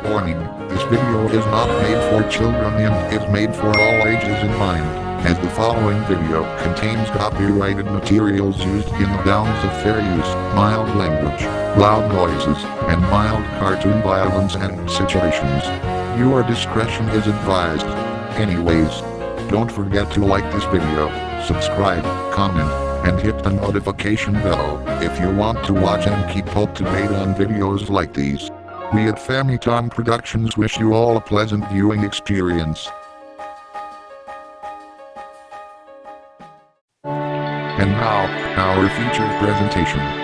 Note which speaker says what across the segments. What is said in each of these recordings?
Speaker 1: Warning, this video is not made for children and is made for all ages in mind, as the following video contains copyrighted materials used in the bounds of fair use, mild language, loud noises, and mild cartoon violence and situations. Your discretion is advised. Anyways, don't forget to like this video, subscribe, comment, and hit the notification bell if you want to watch and keep up to date on videos like these. We at FamiThomm Productions wish you all a pleasant viewing experience. And now, our featured presentation.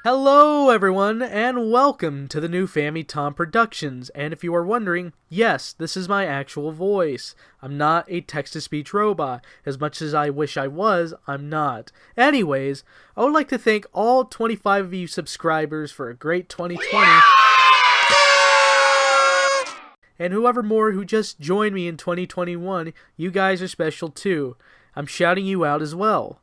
Speaker 2: Hello everyone, and welcome to the new FamiThomm Productions, and if you are wondering, yes, this is my actual voice. I'm not a text-to-speech robot. As much as I wish I was, I'm not. Anyways, I would like to thank all 25 of you subscribers for a great 2020, and whoever more who just joined me in 2021, you guys are special too. I'm shouting you out as well.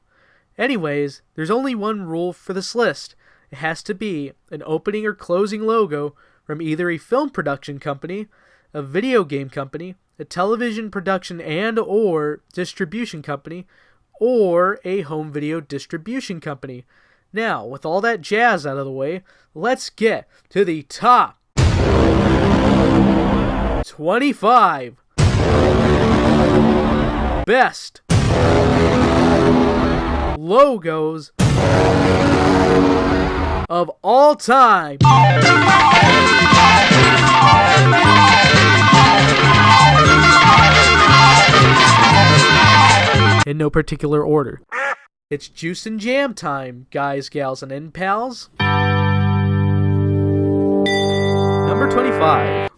Speaker 2: Anyways, there's only one rule for this list. It has to be an opening or closing logo from either a film production company, a video game company, a television production and or distribution company, or a home video distribution company. Now, with all that jazz out of the way, let's get to the top 25 best logos of all time. In no particular order. It's juice and jam time, guys, gals, and in pals. Number 25.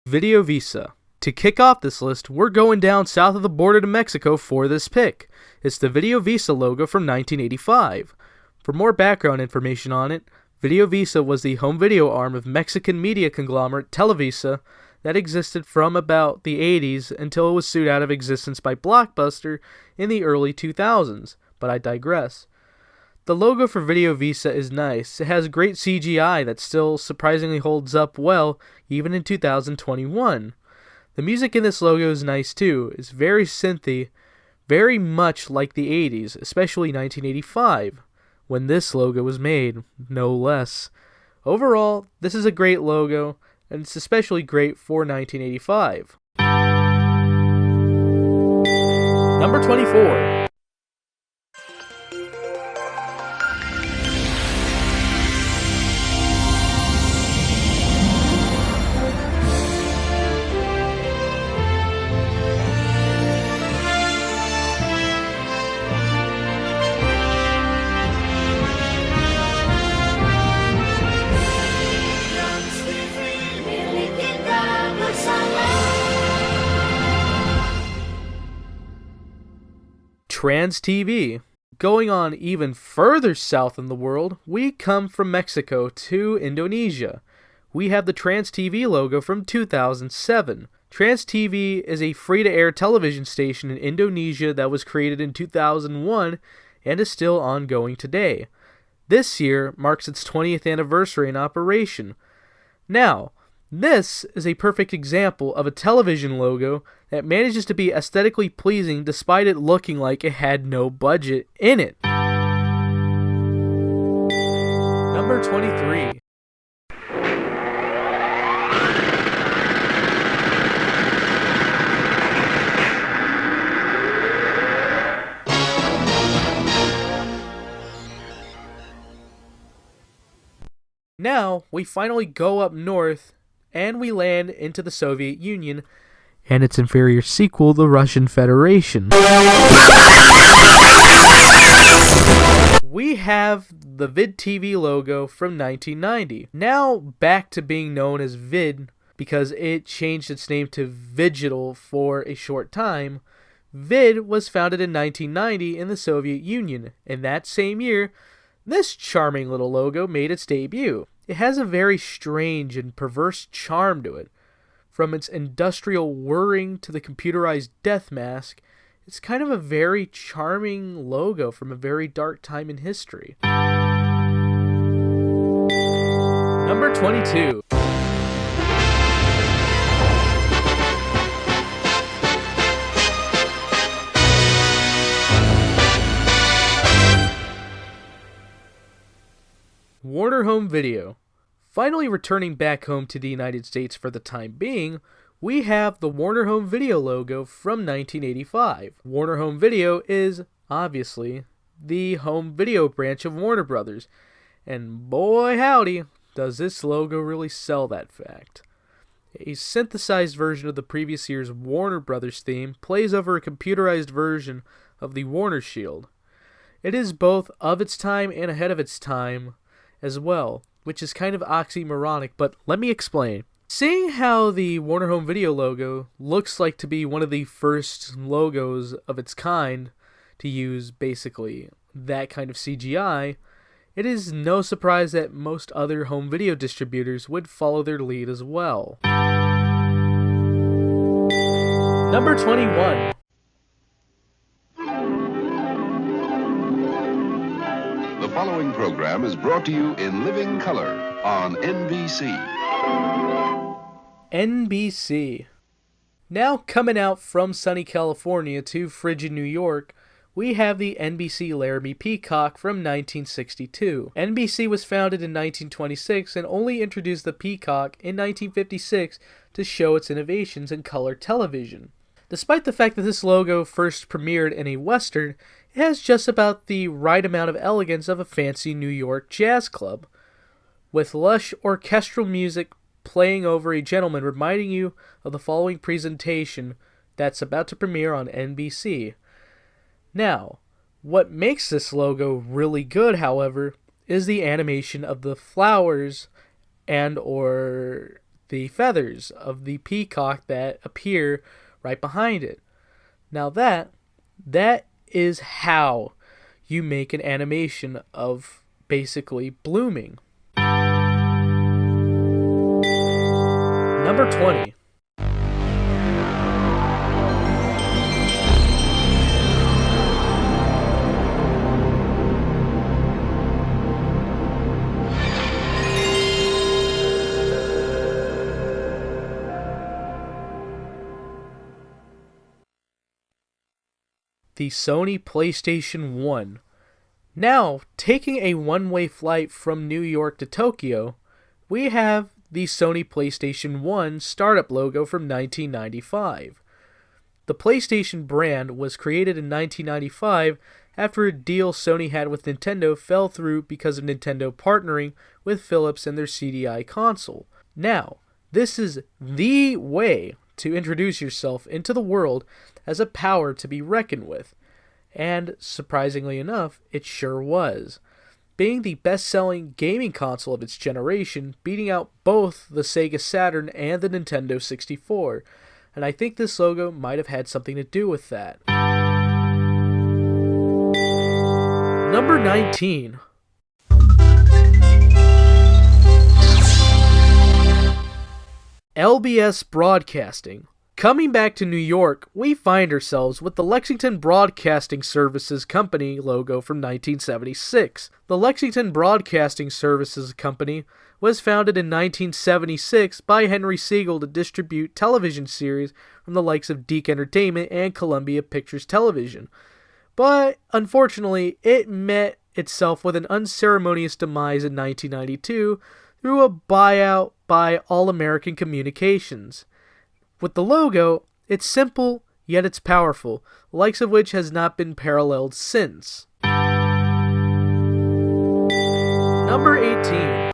Speaker 2: Video Visa. To kick off this list, we're going down south of the border to Mexico for this pick. It's the Video Visa logo from 1985. For more background information on it, Video Visa was the home video arm of Mexican media conglomerate Televisa that existed from about the 80s until it was sued out of existence by Blockbuster in the early 2000s, but I digress. The logo for Video Visa is nice. It has great CGI that still surprisingly holds up well even in 2021. The music in this logo is nice too. It's very synthy, very much like the 80s, especially 1985, when this logo was made, no less. Overall, this is a great logo, and it's especially great for 1985. Number 24. Trans TV. Going on even further south in the world, we come from Mexico to Indonesia. We have the Trans TV logo from 2007. Trans TV is a free-to-air television station in Indonesia that was created in 2001 and is still ongoing today. This year marks its 20th anniversary in operation. Now, this is a perfect example of a television logo that manages to be aesthetically pleasing despite it looking like it had no budget in it. Number 23. Now, we finally go up north, and we land into the Soviet Union, and its inferior sequel, the Russian Federation. We have the Vid TV logo from 1990. Now back to being known as Vid because it changed its name to Vigital for a short time. Vid was founded in 1990 in the Soviet Union, and that same year, this charming little logo made its debut. It has a very strange and perverse charm to it. From its industrial whirring to the computerized death mask, it's kind of a very charming logo from a very dark time in history. Number 22. Warner Home Video. Finally returning back home to the United States for the time being, we have the Warner Home Video logo from 1985. Warner Home Video is, obviously, the home video branch of Warner Brothers, and boy howdy, does this logo really sell that fact. A synthesized version of the previous year's Warner Brothers theme plays over a computerized version of the Warner Shield. It is both of its time and ahead of its time as well, which is kind of oxymoronic, but let me explain. Seeing how the Warner Home Video logo looks like to be one of the first logos of its kind to use basically that kind of CGI, it is no surprise that most other home video distributors would follow their lead as well. Number 21.
Speaker 3: The following program is brought to you in living color on NBC.
Speaker 2: NBC. Now coming out from sunny California to frigid New York, we have the NBC Laramie Peacock from 1962. NBC was founded in 1926 and only introduced the Peacock in 1956 to show its innovations in color television. Despite the fact that this logo first premiered in a Western, it has just about the right amount of elegance of a fancy New York jazz club, with lush orchestral music playing over a gentleman reminding you of the following presentation that's about to premiere on NBC. Now, what makes this logo really good, however, is the animation of the flowers and or the feathers of the peacock that appear right behind it. Now that is how you make an animation of basically blooming. Number 20. The Sony PlayStation 1. Now, taking a one-way flight from New York to Tokyo, we have the Sony PlayStation 1 startup logo from 1995. The PlayStation brand was created in 1995 after a deal Sony had with Nintendo fell through because of Nintendo partnering with Philips and their CDI console. Now, this is the way to introduce yourself into the world as a power to be reckoned with. And surprisingly enough, it sure was. Being the best-selling gaming console of its generation, beating out both the Sega Saturn and the Nintendo 64. And I think this logo might have had something to do with that. Number 19. LBS Broadcasting. Coming back to New York, we find ourselves with the Lexington Broadcasting Services Company logo from 1976. The Lexington Broadcasting Services Company was founded in 1976 by Henry Siegel to distribute television series from the likes of Deke Entertainment and Columbia Pictures Television. But, unfortunately, it met itself with an unceremonious demise in 1992 through a buyout by All American Communications. With the logo, it's simple, yet it's powerful, the likes of which has not been paralleled since. Number 18.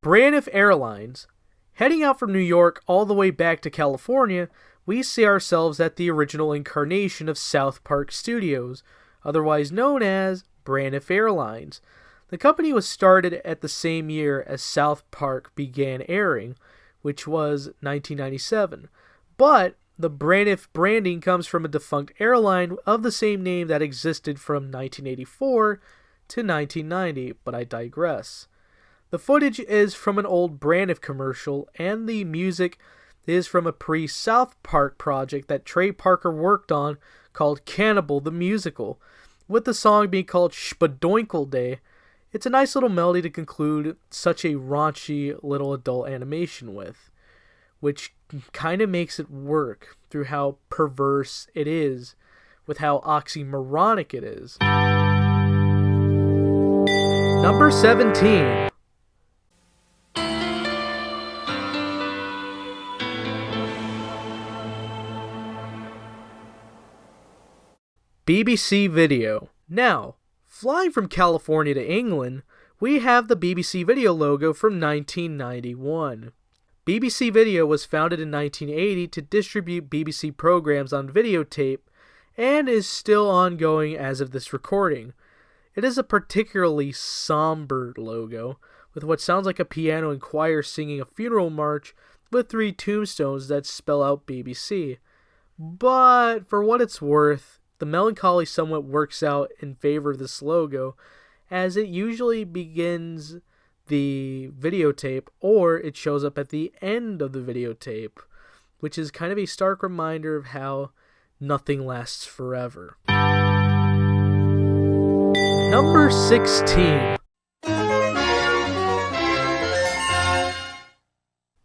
Speaker 2: Braniff Airlines. Heading out from New York all the way back to California, we see ourselves at the original incarnation of South Park Studios, otherwise known as Braniff Airlines. The company was started at the same year as South Park began airing, which was 1997. But the Braniff branding comes from a defunct airline of the same name that existed from 1984 to 1990, but I digress. The footage is from an old Braniff commercial, and the music is from a pre-South Park project that Trey Parker worked on called Cannibal the Musical, with the song being called Spadoinkle Day. It's a nice little melody to conclude such a raunchy little adult animation with, which kind of makes it work through how perverse it is, with how oxymoronic it is. Number 17. BBC Video. Now, flying from California to England, we have the BBC Video logo from 1991. BBC Video was founded in 1980 to distribute BBC programs on videotape and is still ongoing as of this recording. It is a particularly somber logo, with what sounds like a piano and choir singing a funeral march with 3 tombstones that spell out BBC. But for what it's worth, the melancholy somewhat works out in favor of this logo, as it usually begins the videotape or it shows up at the end of the videotape, which is kind of a stark reminder of how nothing lasts forever. Number 16.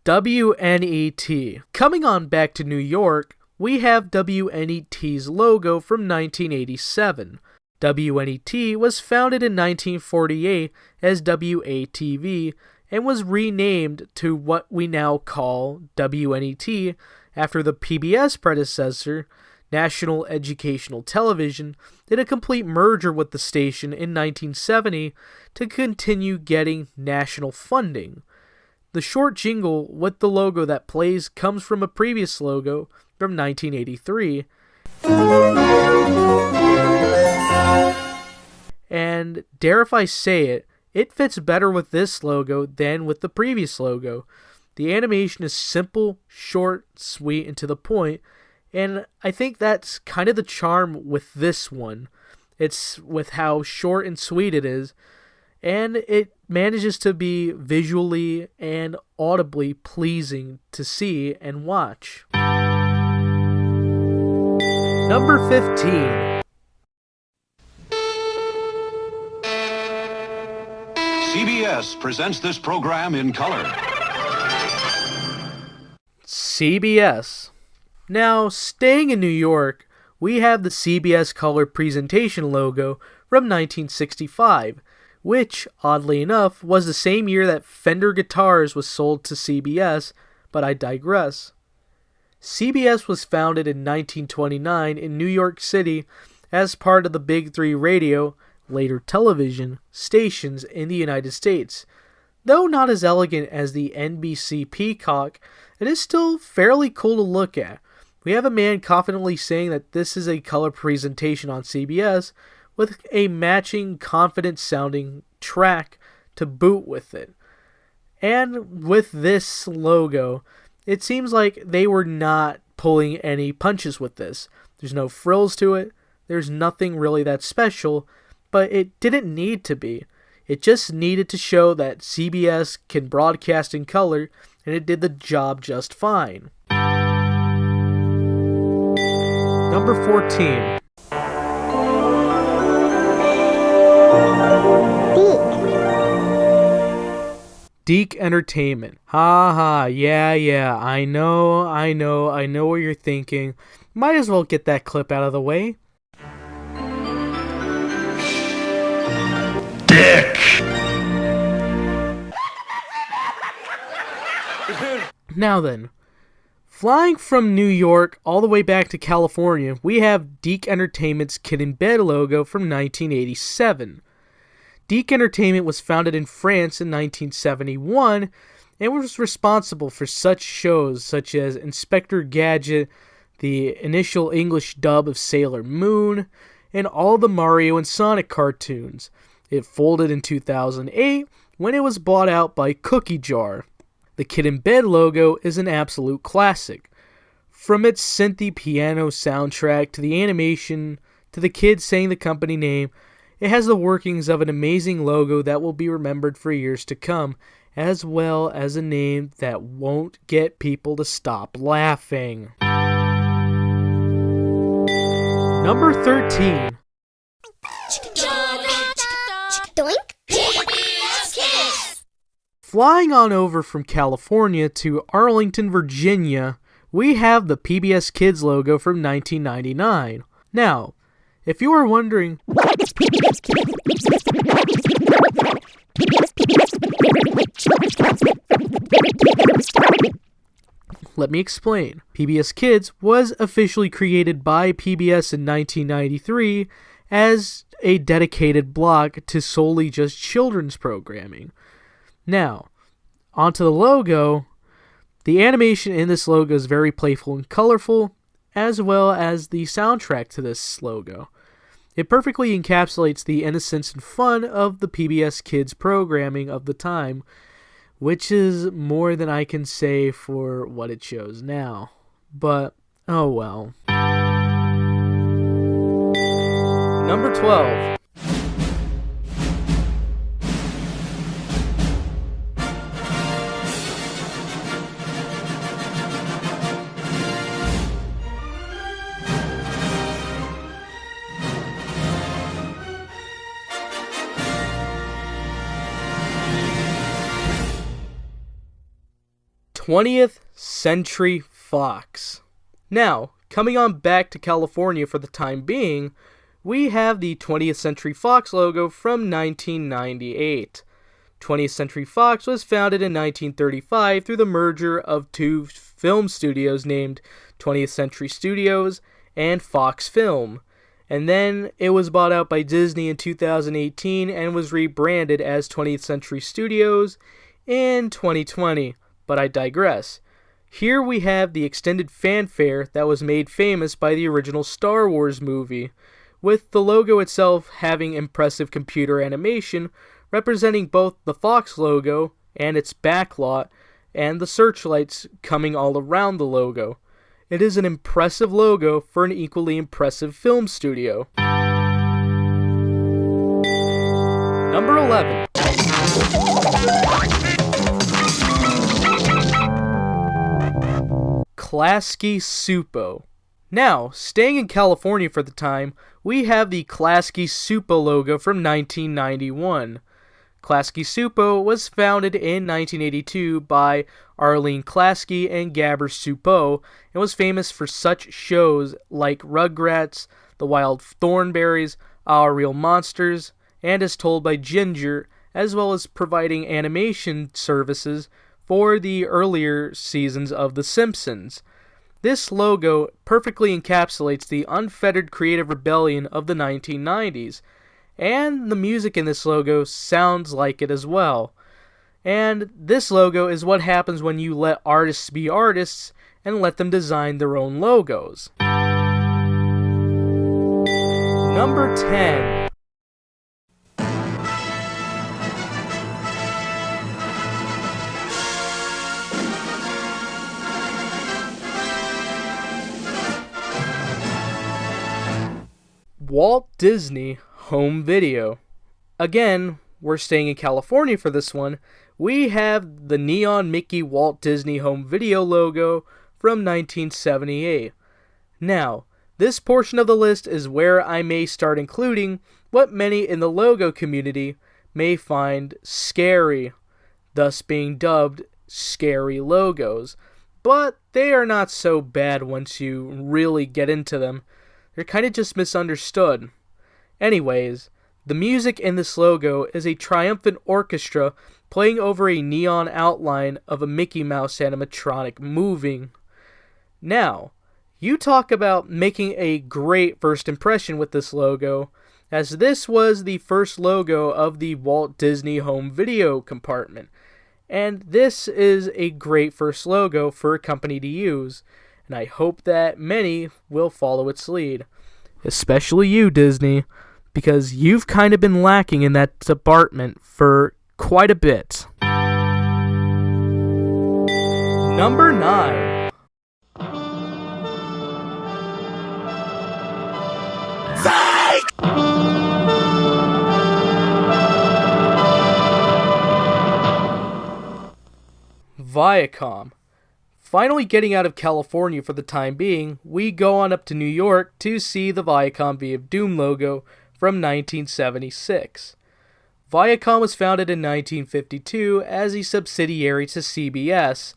Speaker 2: WNET. Coming on back to New York, we have WNET's logo from 1987. WNET was founded in 1948 as WATV and was renamed to what we now call WNET after the PBS predecessor, National Educational Television, did a complete merger with the station in 1970 to continue getting national funding. The short jingle with the logo that plays comes from a previous logo from 1983. And dare if I say it, it fits better with this logo than with the previous logo. The animation is simple, short, sweet, and to the point, and I think that's kind of the charm with this one. It's with how short and sweet it is, and it manages to be visually and audibly pleasing to see and watch. Number 15.
Speaker 4: CBS presents this program in color.
Speaker 2: CBS. Now, staying in New York, we have the CBS Color Presentation logo from 1965, which, oddly enough, was the same year that Fender Guitars was sold to CBS, but I digress. CBS was founded in 1929 in New York City as part of the Big Three radio, later television, stations in the United States. Though not as elegant as the NBC Peacock, it is still fairly cool to look at. We have a man confidently saying that this is a color presentation on CBS with a matching confident sounding track to boot with it. And with this logo, it seems like they were not pulling any punches with this. There's no frills to it, there's nothing really that special, but it didn't need to be. It just needed to show that CBS can broadcast in color, and it did the job just fine. Number 14. Deke Entertainment. Yeah, I know what you're thinking. Might as well get that clip out of the way.
Speaker 4: Dick!
Speaker 2: Now then, flying from New York all the way back to California, we have Deke Entertainment's Kid in Bed logo from 1987. Deke Entertainment was founded in France in 1971 and was responsible for such shows such as Inspector Gadget, the initial English dub of Sailor Moon, and all the Mario and Sonic cartoons. It folded in 2008 when it was bought out by Cookie Jar. The Kid in Bed logo is an absolute classic. From its synthy piano soundtrack to the animation to the kids saying the company name, it has the workings of an amazing logo that will be remembered for years to come, as well as a name that won't get people to stop laughing. Number 13.
Speaker 5: Doink. PBS Kids.
Speaker 2: Flying on over from California to Arlington, Virginia, we have the PBS Kids logo from 1999. Now, if you are wondering, let me explain. PBS Kids was officially created by PBS in 1993 as a dedicated block to solely just children's programming. Now, onto the logo. The animation in this logo is very playful and colorful, as well as the soundtrack to this logo. It perfectly encapsulates the innocence and fun of the PBS Kids programming of the time, which is more than I can say for what it shows now. But, oh well. Number 12. '20th Century Fox. Now, coming on back to California for the time being, we have the 20th Century Fox logo from 1998. 20th Century Fox was founded in 1935 through the merger of two film studios named 20th Century Studios and Fox Film. And then it was bought out by Disney in 2018 and was rebranded as 20th Century Studios in 2020. But I digress. Here we have the extended fanfare that was made famous by the original Star Wars movie, with the logo itself having impressive computer animation representing both the Fox logo and its backlot, and the searchlights coming all around the logo. It is an impressive logo for an equally impressive film studio. Number 11. Klasky Supo. Now, staying in California for the time, we have the Klasky Supo logo from 1991. Klasky Supo was founded in 1982 by Arlene Klasky and Gabber Supo and was famous for such shows like Rugrats, The Wild Thornberrys, Our Real Monsters, and As Told by Ginger, as well as providing animation services for the earlier seasons of The Simpsons. This logo perfectly encapsulates the unfettered creative rebellion of the 1990s, and the music in this logo sounds like it as well. And this logo is what happens when you let artists be artists and let them design their own logos. Number 10. Walt Disney Home Video. Again, we're staying in California for this one. We have the Neon Mickey Walt Disney Home Video logo from 1978. Now, this portion of the list is where I may start including what many in the logo community may find scary, thus being dubbed scary logos. But they are not so bad once you really get into them. They're kind of just misunderstood. Anyways, the music in this logo is a triumphant orchestra playing over a neon outline of a Mickey Mouse animatronic moving. Now, you talk about making a great first impression with this logo, as this was the first logo of the Walt Disney Home Video compartment. And this is a great first logo for a company to use, and I hope that many will follow its lead. Especially you, Disney, because you've kind of been lacking in that department for quite a bit. Number 9. Viacom. Finally getting out of California for the time being, we go on up to New York to see the Viacom V of Doom logo from 1976. Viacom was founded in 1952 as a subsidiary to CBS,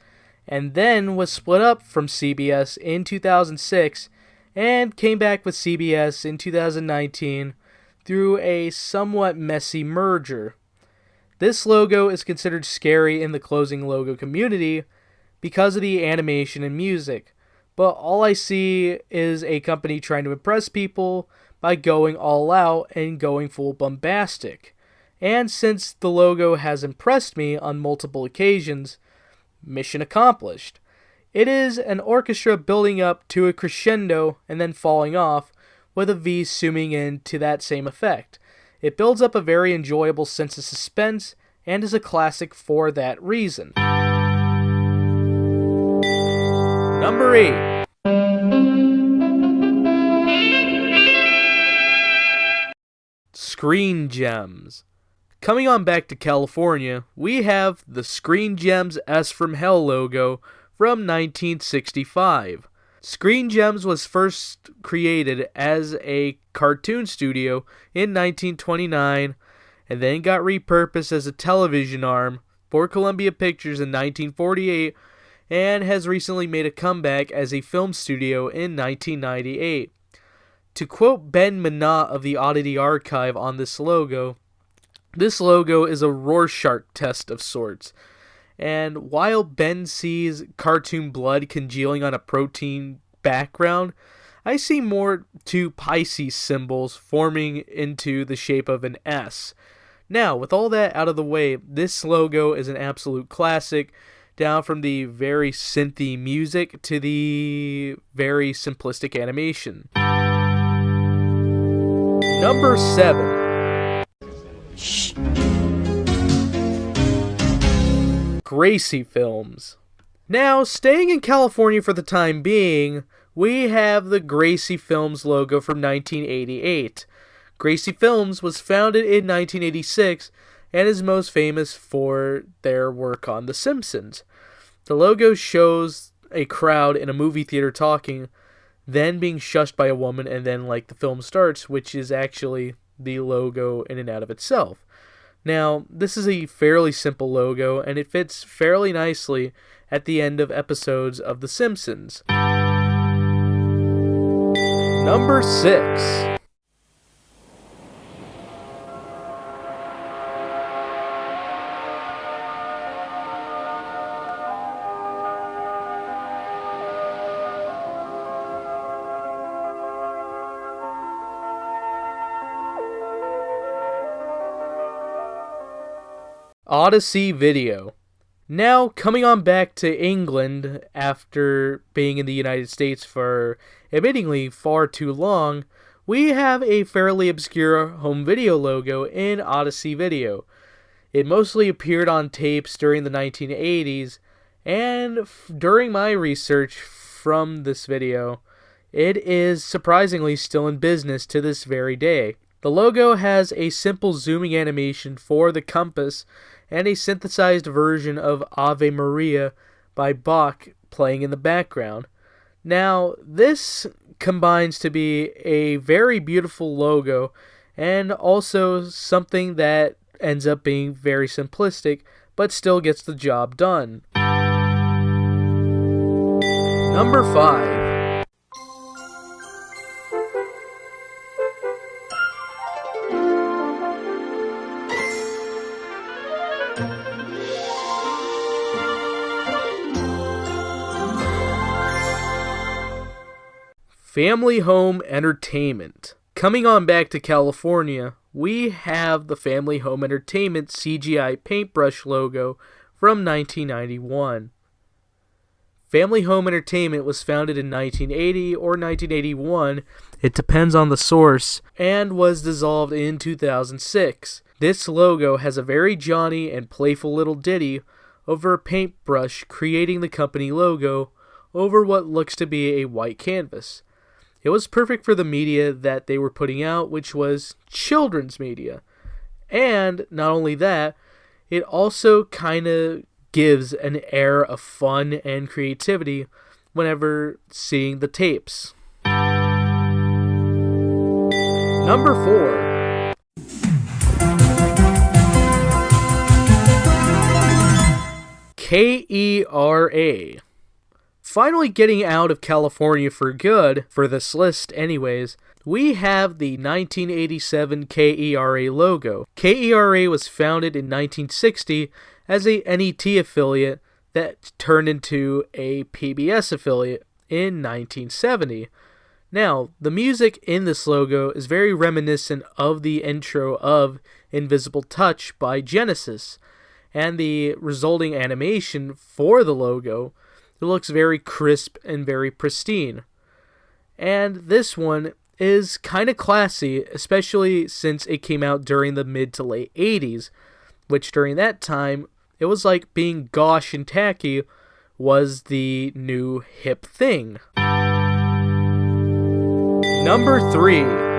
Speaker 2: and then was split up from CBS in 2006 and came back with CBS in 2019 through a somewhat messy merger. This logo is considered scary in the closing logo community because of the animation and music, but all I see is a company trying to impress people by going all out and going full bombastic. And since the logo has impressed me on multiple occasions, mission accomplished. It is an orchestra building up to a crescendo and then falling off, with a V zooming in to that same effect. It builds up a very enjoyable sense of suspense and is a classic for that reason. Number 8. Screen Gems. Coming on back to California, we have the Screen Gems S from Hell logo from 1965. Screen Gems was first created as a cartoon studio in 1929 and then got repurposed as a television arm for Columbia Pictures in 1948 and has recently made a comeback as a film studio in 1998. To quote Ben Minot of the Oddity Archive on this logo is a Rorschach test of sorts. And while Ben sees cartoon blood congealing on a protein background, I see more two Pisces symbols forming into the shape of an S. Now, with all that out of the way, this logo is an absolute classic, down from the very synthy music to the very simplistic animation. Number 7. Gracie Films. Now, staying in California for the time being, we have the Gracie Films logo from 1988. Gracie Films was founded in 1986 and is most famous for their work on The Simpsons. The logo shows a crowd in a movie theater talking, then being shushed by a woman, and then the film starts, which is actually the logo in and out of itself. Now, this is a fairly simple logo, and it fits fairly nicely at the end of episodes of The Simpsons. Number 6. Odyssey Video. Now, coming on back to England after being in the United States for admittingly far too long, we have a fairly obscure home video logo in Odyssey Video. It mostly appeared on tapes during the 1980s, and during my research from this video, it is surprisingly still in business to this very day. The logo has a simple zooming animation for the compass and a synthesized version of Ave Maria by Bach playing in the background. Now, this combines to be a very beautiful logo and also something that ends up being very simplistic but still gets the job done. Number 5. Family Home Entertainment. Coming on back to California, we have the Family Home Entertainment CGI paintbrush logo from 1991. Family Home Entertainment was founded in 1980 or 1981, it depends on the source, and was dissolved in 2006. This logo has a very jaunty and playful little ditty over a paintbrush, creating the company logo over what looks to be a white canvas. It was perfect for the media that they were putting out, which was children's media. And not only that, it also kind of gives an air of fun and creativity whenever seeing the tapes. Number 4. KERA. Finally getting out of California for good, for this list anyways, we have the 1987 KERA logo. KERA was founded in 1960 as a NET affiliate that turned into a PBS affiliate in 1970. Now, the music in this logo is very reminiscent of the intro of Invisible Touch by Genesis, and the resulting animation for the logo, it looks very crisp and very pristine. And this one is kind of classy, especially since it came out during the mid to late 80s, which during that time, it was like being gauche and tacky was the new hip thing. Number 3.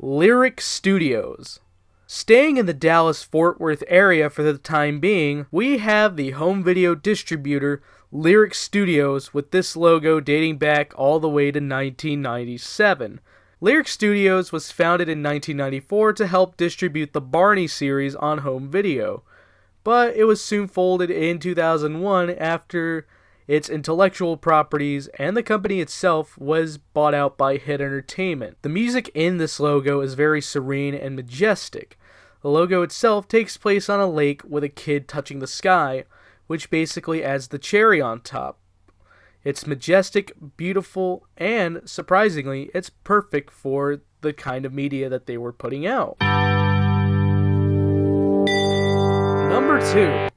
Speaker 2: Lyric Studios. Staying in the Dallas-Fort Worth area for the time being, we have the home video distributor Lyric Studios with this logo dating back all the way to 1997. Lyric Studios was founded in 1994 to help distribute the Barney series on home video, but it was soon folded in 2001 after its intellectual properties and the company itself was bought out by Hit Entertainment. The music in this logo is very serene and majestic. The logo itself takes place on a lake with a kid touching the sky, which basically adds the cherry on top. It's majestic, beautiful, and surprisingly, it's perfect for the kind of media that they were putting out. Number 2.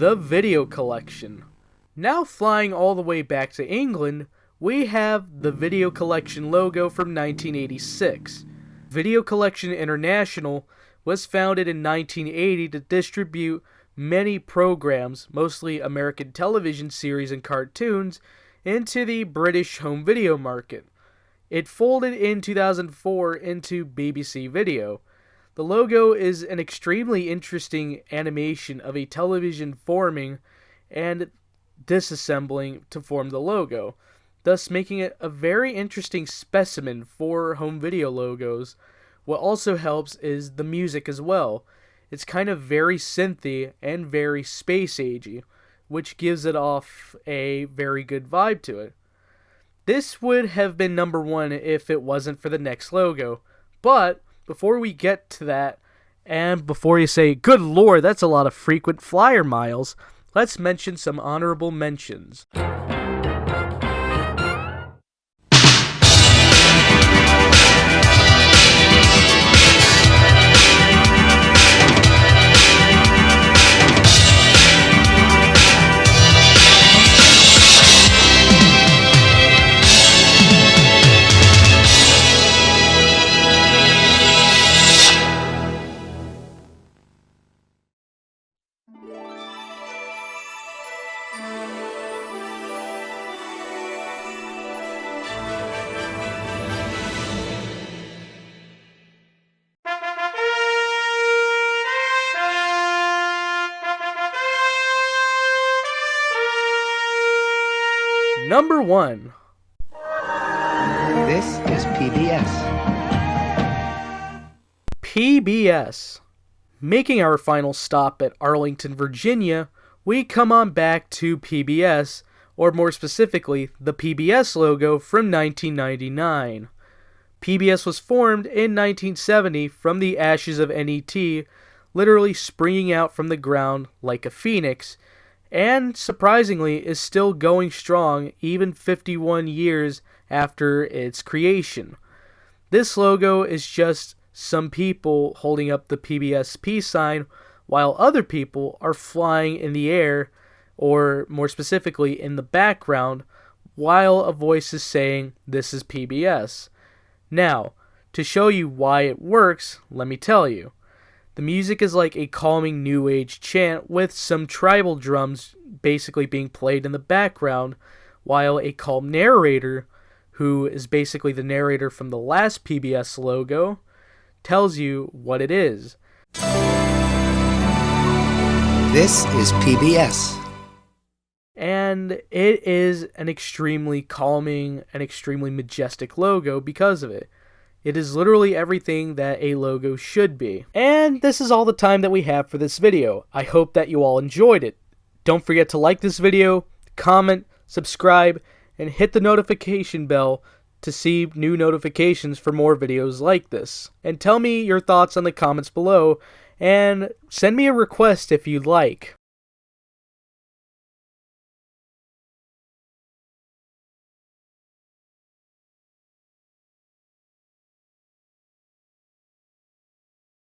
Speaker 2: The Video Collection. Now flying all the way back to England, we have the Video Collection logo from 1986. Video Collection International was founded in 1980 to distribute many programs, mostly American television series and cartoons, into the British home video market. It folded in 2004 into BBC Video. The logo is an extremely interesting animation of a television forming and disassembling to form the logo, thus making it a very interesting specimen for home video logos. What also helps is the music as well. It's kind of very synthy and very space-agey, which gives it off a very good vibe to it. This would have been number 1 if it wasn't for the next logo, but before we get to that, and before you say, good lord, that's a lot of frequent flyer miles, let's mention some honorable mentions. Number 1.
Speaker 6: This is PBS.
Speaker 2: PBS. Making our final stop at Arlington, Virginia, we come on back to PBS, or more specifically, the PBS logo from 1999. PBS was formed in 1970 from the ashes of NET, literally springing out from the ground like a phoenix, and surprisingly is still going strong even 51 years after its creation. This logo is just some people holding up the PBS peace sign while other people are flying in the air, or more specifically in the background, while a voice is saying, "This is PBS." Now, to show you why it works, let me tell you. The music is like a calming new age chant with some tribal drums basically being played in the background, while a calm narrator, who is basically the narrator from the last PBS logo, tells you what it is.
Speaker 6: This is PBS.
Speaker 2: And it is an extremely calming and extremely majestic logo because of it. It is literally everything that a logo should be. And this is all the time that we have for this video. I hope that you all enjoyed it. Don't forget to like this video, comment, subscribe, and hit the notification bell to see new notifications for more videos like this. And tell me your thoughts in the comments below, and send me a request if you'd like.